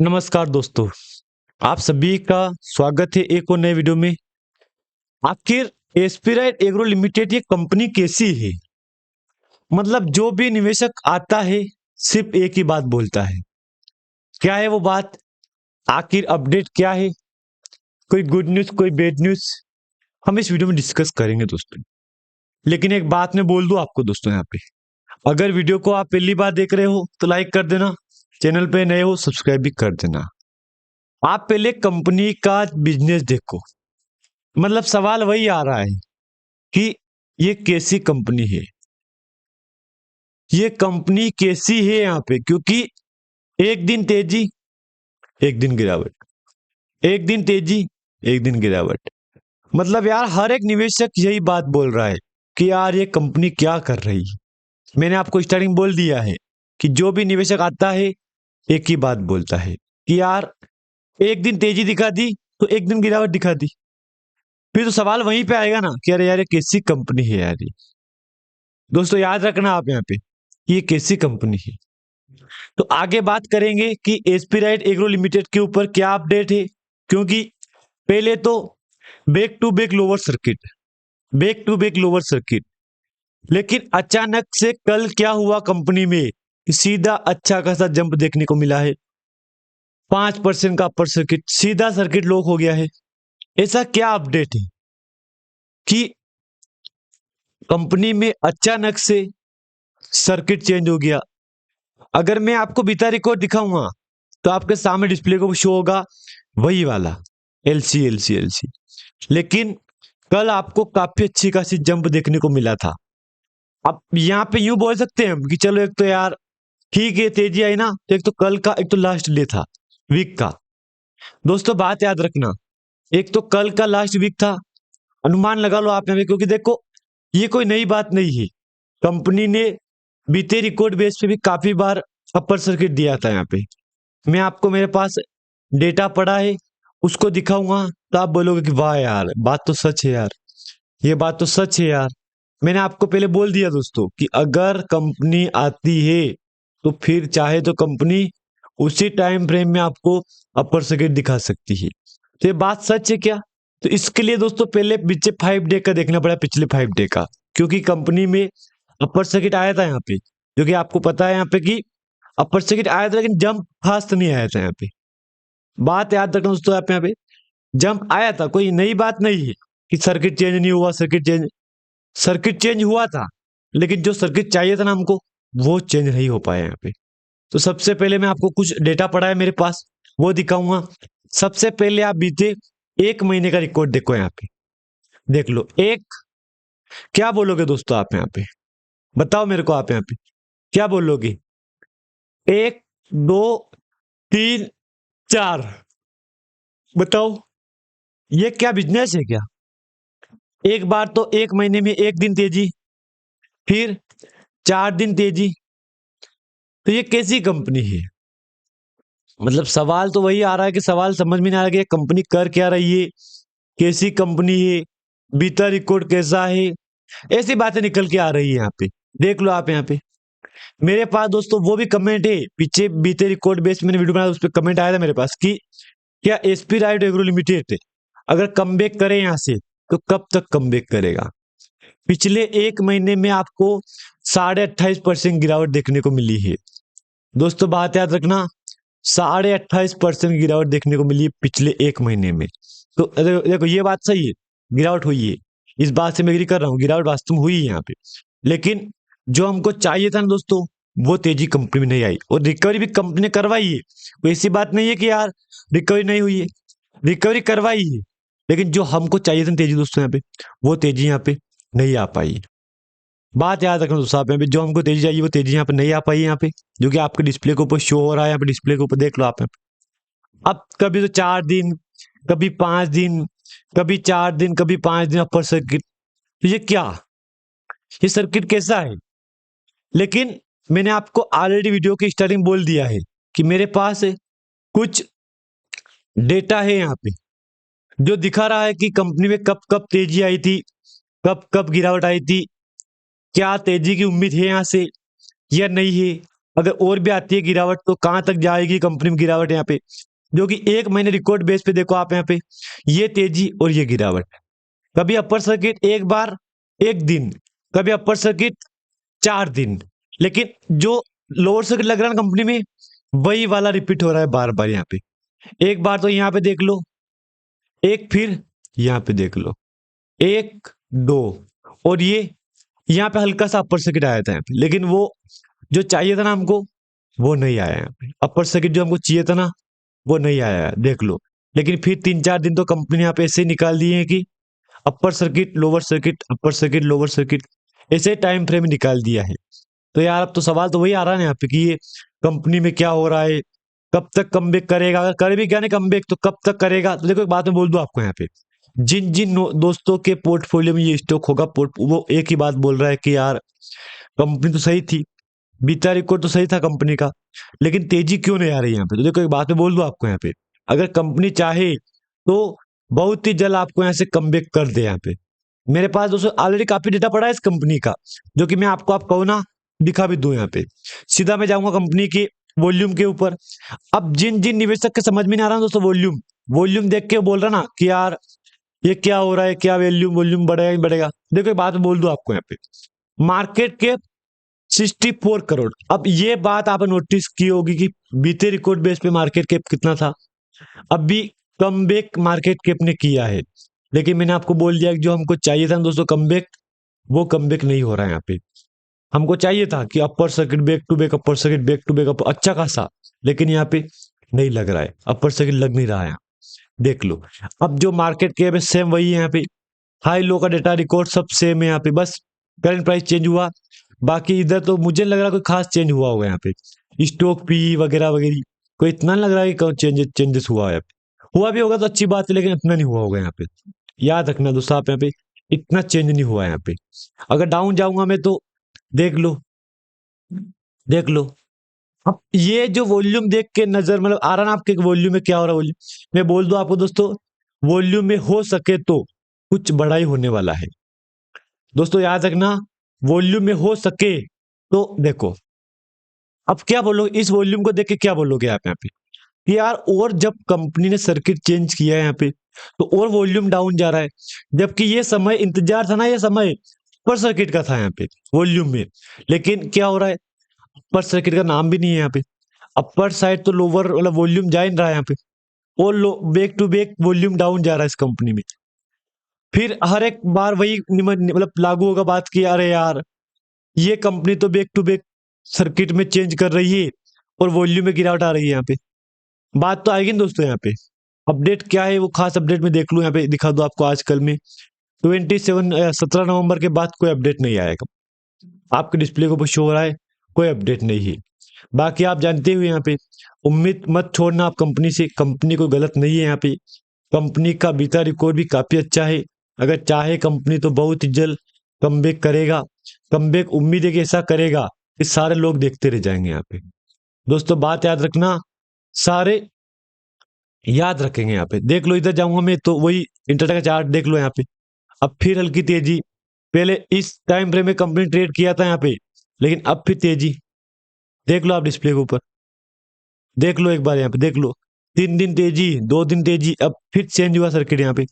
नमस्कार दोस्तों, आप सभी का स्वागत है एक और नए वीडियो में। आखिर एस्पिराइट एग्रो लिमिटेड ये कंपनी कैसी है? मतलब जो भी निवेशक आता है सिर्फ एक ही बात बोलता है। क्या है वो बात? आखिर अपडेट क्या है? कोई गुड न्यूज़, कोई बैड न्यूज़, हम इस वीडियो में डिस्कस करेंगे दोस्तों। लेकिन एक बात मैं बोल दूं आपको दोस्तों, यहाँ पे अगर वीडियो को आप पहली बार देख रहे हो तो लाइक कर देना, चैनल पे नए हो सब्सक्राइब भी कर देना। आप पहले कंपनी का बिजनेस देखो। मतलब सवाल वही आ रहा है कि ये कैसी कंपनी है, ये कंपनी कैसी है यहाँ पे, क्योंकि एक दिन तेजी, एक दिन गिरावट, एक दिन तेजी, एक दिन गिरावट। मतलब यार हर एक निवेशक यही बात बोल रहा है कि यार ये कंपनी क्या कर रही है। मैंने आपको स्टार्टिंग बोल दिया है कि जो भी निवेशक आता है एक ही बात बोलता है कि यार एक दिन तेजी दिखा दी तो एक दिन गिरावट दिखा दी। फिर तो सवाल वहीं पे आएगा ना कि अरे यार ये कैसी कंपनी है यार ये। दोस्तों याद रखना आप यहाँ पे, ये कैसी कंपनी है। तो आगे बात करेंगे कि एस्पिराइट एग्रो लिमिटेड के ऊपर क्या अपडेट है, क्योंकि पहले तो back to back lower circuit, back to back lower circuit, लेकिन अचानक से कल क्या हुआ कंपनी में कि सीधा अच्छा खासा जंप देखने को मिला है। 5% का अपर सर्किट, सीधा सर्किट लॉक हो गया है। ऐसा क्या अपडेट है कि कंपनी में अचानक से सर्किट चेंज हो गया। अगर मैं आपको बीता रिकॉर्ड दिखाऊंगा तो आपके सामने डिस्प्ले को शो होगा वही वाला एलसी एलसी एलसी, लेकिन कल आपको काफी अच्छी खासी जंप देखने को मिला था। अब यहाँ पे यूं बोल सकते हैं हम कि चलो एक तो यार ठीक है तेजी आई ना, तो एक तो कल का एक तो लास्ट डे था वीक का। दोस्तों बात याद रखना, एक तो कल का लास्ट वीक था, अनुमान लगा लो आप यहाँ पे, क्योंकि देखो ये कोई नई बात नहीं है। कंपनी ने बीते रिकॉर्ड बेस पे भी काफी बार अपर सर्किट दिया था। यहाँ पे मैं आपको, मेरे पास डेटा पड़ा है, उसको दिखाऊंगा तो आप बोलोगे कि वाह यार बात तो सच है यार, ये बात तो सच है यार। मैंने आपको पहले बोल दिया दोस्तों कि अगर कंपनी आती है तो फिर चाहे तो कंपनी उसी टाइम फ्रेम में आपको अपर सर्किट दिखा सकती है। तो ये बात सच है क्या? तो इसके लिए दोस्तों पहले पिछले 5 डे का देखना पड़ा, पिछले 5 डे का, क्योंकि कंपनी में अपर सर्किट आया था यहाँ पे, जो कि आपको पता है यहाँ पे कि अपर सर्किट आया था, लेकिन जंप फास्ट नहीं आया था यहाँ पे। बात याद रखना दोस्तों, आप यहाँ पे जंप आया था, कोई नई बात नहीं है कि सर्किट चेंज नहीं हुआ। सर्किट चेंज हुआ था, लेकिन जो सर्किट चाहिए था ना हमको वो चेंज नहीं हो पाया यहाँ पे। तो सबसे पहले मैं आपको कुछ डेटा पड़ा है मेरे पास, वो दिखाऊंगा। सबसे पहले आप बीते 1 महीने का रिकॉर्ड देखो, यहाँ पे देख लो। क्या बोलोगे दोस्तों आप यहाँ पे? बताओ मेरे को आप यहाँ पे क्या बोलोगे? 1, 2, 3, 4, बताओ ये क्या बिजनेस है क्या? एक बार तो 1 महीने में एक दिन तेजी, फिर 4 दिन तेजी, तो ये कैसी कंपनी है? मतलब सवाल तो वही आ रहा है कि सवाल समझ में नहीं आ रहा कि ये कंपनी कर क्या रही है, कैसी कंपनी है, बीता रिकॉर्ड कैसा है। ऐसी बातें निकल के आ रही है यहाँ पे। देख लो आप यहाँ पे मेरे पास दोस्तों वो भी कमेंट है, पीछे बीते रिकॉर्ड बेस मैंने वीडियो बनाया, उस पर कमेंट आया था मेरे पास कि क्या एस्पिराइट एग्रो लिमिटेड अगर कमबैक करे यहाँ से तो कब तक कमबैक करेगा। पिछले 1 महीने में आपको 28.5% गिरावट देखने को मिली है। दोस्तों बात याद रखना, 28.5% गिरावट देखने को मिली है पिछले 1 महीने में। तो देखो ये बात सही है, गिरावट हुई है, इस बात से मैं एग्री कर रहा हूँ, गिरावट वास्तव में हुई है यहाँ पे। लेकिन जो हमको चाहिए था ना दोस्तों, वो तेजी कंपनी में नहीं आई, और रिकवरी भी कंपनी ने करवाई है। कोई ऐसी बात नहीं है कि यार रिकवरी नहीं हुई है, रिकवरी करवाई है, लेकिन जो हमको चाहिए था ना तेजी दोस्तों, यहाँ पे वो तेजी यहाँ पे नहीं आ पाई। बात याद रखना दोस्तों आप यहाँ पे, जो हमको तेजी चाहिए वो तेजी यहाँ पे नहीं आ पाई यहाँ पे, जो कि आपके डिस्प्ले के ऊपर शो हो रहा है। यहाँ पे डिस्प्ले के ऊपर देख लो आप यहाँ पे। अब कभी तो 4 दिन, कभी 5 दिन, कभी 4 दिन, कभी 5 दिन अपर सर्किट, तो ये क्या, ये सर्किट कैसा है? लेकिन मैंने आपको ऑलरेडी वीडियो की स्टार्टिंग बोल दिया है कि मेरे पास कुछ डेटा है यहाँ पे, जो दिखा रहा है कि कंपनी में कब कब तेजी आई थी, कब कब गिरावट आई थी, क्या तेजी की उम्मीद है यहाँ से या नहीं है। अगर और भी आती है गिरावट तो कहां तक जाएगी कंपनी में गिरावट यहाँ पे, जो कि 1 महीने रिकॉर्ड बेस पे देखो आप यहाँ पे, ये तेजी और ये गिरावट। कभी अपर सर्किट एक बार 1 दिन, कभी अपर सर्किट 4 दिन, लेकिन जो लोअर सर्किट लग रहा है ना कंपनी में, वही वाला रिपीट हो रहा है बार बार यहाँ पे। एक बार तो यहाँ पे देख लो, एक फिर यहाँ पे देख लो, 1 2, और ये यहाँ पे हल्का सा अपर सर्किट आया था यहाँ पे, लेकिन वो जो चाहिए था ना हमको वो नहीं आया यहाँ पे। अपर सर्किट जो हमको चाहिए था ना वो नहीं आया है, देख लो। लेकिन फिर 3 4 दिन तो कंपनी ने यहाँ पे ऐसे ही निकाल दिए हैं कि upper circuit lower circuit, upper circuit lower circuit, ऐसे टाइम फ्रेम निकाल दिया है। तो यार अब तो सवाल तो वही आ रहा है ना यहाँ पे कि ये कंपनी में क्या हो रहा है, कब तक कमबैक करेगा, अगर कर भी क्या नहीं कमबैक तो कब तक करेगा। तो देखो एक बात मैं बोल दूं आपको यहाँ पे, जिन जिन दोस्तों के पोर्टफोलियो में ये स्टॉक होगा, वो एक ही बात बोल रहा है कि यार कंपनी तो सही थी, बीता रिकॉर्ड तो सही था कंपनी का, लेकिन तेजी क्यों नहीं आ रही यहाँ पे। तो देखो एक बात मैं बोल दूं आपको यहाँ पे, अगर कंपनी चाहे तो बहुत ही जल्द आपको यहाँ से कमबैक कर दे यहाँ पे। मेरे पास दोस्तों ऑलरेडी काफी डेटा पड़ा है इस कंपनी का, जो कि मैं आपको आप कहूँ ना दिखा भी दूं यहाँ पे। सीधा मैं जाऊंगा कंपनी के वॉल्यूम के ऊपर। अब जिन जिन निवेशक के समझ में नहीं आ रहा दोस्तों, वॉल्यूम वॉल्यूम देख के बोल रहा ना कि यार ये क्या हो रहा है, क्या वॉल्यूम वॉल्यूम बढ़ेगा नहीं बढ़ेगा। देखो एक बात मैं बोल दूं आपको यहाँ पे, मार्केट के 64 करोड़। अब ये बात आपने नोटिस की होगी कि बीते रिकॉर्ड बेस पे मार्केट कैप कितना था, अभी कमबैक मार्केट कैप ने किया है। लेकिन मैंने आपको बोल दिया कि जो हमको चाहिए था ना दोस्तों कमबैक, वो कमबैक नहीं हो रहा है यहाँ पे। हमको चाहिए था कि upper circuit back to back, upper circuit back to back, अच्छा खासा, लेकिन यहाँ पे नहीं लग रहा है, अपर सर्किट लग नहीं रहा है। देख लो अब जो मार्केट कैप है सेम वही है यहाँ पे, हाई लो का डेटा रिकॉर्ड सब सेम है यहाँ पे, बस करंट प्राइस चेंज हुआ। बाकी इधर तो मुझे नहीं लग रहा कोई खास चेंज हुआ होगा यहाँ पे, स्टॉक पी वगैरह वगैरह कोई इतना नहीं लग रहा है कि चेंजेस हुआ है यहाँ पे। हुआ भी होगा तो अच्छी बात है, लेकिन इतना नहीं हुआ होगा यहाँ पे। याद रखना दोस्तों आप यहाँ पे, इतना चेंज नहीं हुआ है यहाँ पे। अगर डाउन जाऊंगा मैं तो देख लो, देख लो। अब ये जो वॉल्यूम देख के नजर मतलब आ रहा ना आपके वॉल्यूम में क्या हो रहा है, वॉल्यूम मैं बोल दूं आपको दोस्तों, वॉल्यूम में हो सके तो कुछ बड़ा ही होने वाला है। दोस्तों याद रखना, वॉल्यूम में हो सके तो देखो, अब क्या बोलोगे इस वॉल्यूम को देख के, क्या बोलोगे आप यहाँ पे कि यार और जब कंपनी ने सर्किट चेंज किया है यहाँ पे तो और वॉल्यूम डाउन जा रहा है, जबकि ये समय इंतजार था ना, ये समय पर सर्किट का था यहाँ पे वॉल्यूम में। लेकिन क्या हो रहा है, अपर सर्किट का नाम भी नहीं है यहाँ पे, अपर साइड तो लोअर वाला वॉल्यूम जा ही नहीं रहा है यहाँ पे, और back to back volume down जा रहा है इस कंपनी में। फिर हर एक बार वही मतलब लागू होगा बात की, अरे यार ये कंपनी तो बैक टू बैक सर्किट में चेंज कर रही है और वॉल्यूम में गिरावट आ रही है यहाँ पे। बात तो आएगी ना दोस्तों यहाँ पे। अपडेट क्या है वो खास अपडेट में देख लूँ यहाँ पे, दिखा दो आपको आजकल में 17 नवंबर के बाद कोई अपडेट नहीं आएगा, आपके डिस्प्ले के ऊपर शो हो रहा है, कोई अपडेट नहीं है। बाकी आप जानते हुए यहाँ पे उम्मीद मत छोड़ना आप कंपनी से, कंपनी कोई गलत नहीं है यहाँ पे, कंपनी का बीता रिकॉर्ड भी काफी अच्छा है। अगर चाहे कंपनी तो बहुत ही जल्द कमबैक करेगा, कमबैक उम्मीद है कि ऐसा करेगा कि सारे लोग देखते रह जाएंगे यहाँ पे। दोस्तों बात याद रखना, सारे याद रखेंगे यहाँ पे। देख लो इधर जाऊंगा मैं तो वही इंटरनेट का चार्ट देख लो यहाँ पे, अब फिर हल्की तेजी, पहले इस टाइम फ्रेम में कंपनी ट्रेड किया था यहाँ पे, लेकिन अब फिर तेजी, देख लो आप डिस्प्ले के ऊपर, देख लो एक बार यहाँ पे देख लो, 3 दिन तेजी, 2 दिन तेजी, अब फिर चेंज हुआ सर्किट यहाँ पे।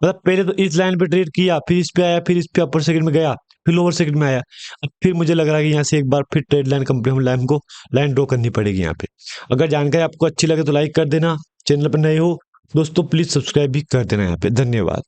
मतलब पहले तो इस लाइन पे ट्रेड किया, फिर इस पे आया, फिर इस पे अपर सेकंड में गया, फिर लोअर सेकंड में आया। अब फिर मुझे लग रहा है कि यहाँ से एक बार फिर ट्रेड लाइन कंपनी हम लाइन को लाइन ड्रॉ करनी पड़ेगी यहाँ पे। अगर जानकारी आपको अच्छी लगे तो लाइक कर देना, चैनल पर नए हो दोस्तों प्लीज सब्सक्राइब भी कर देना यहाँ पे। धन्यवाद।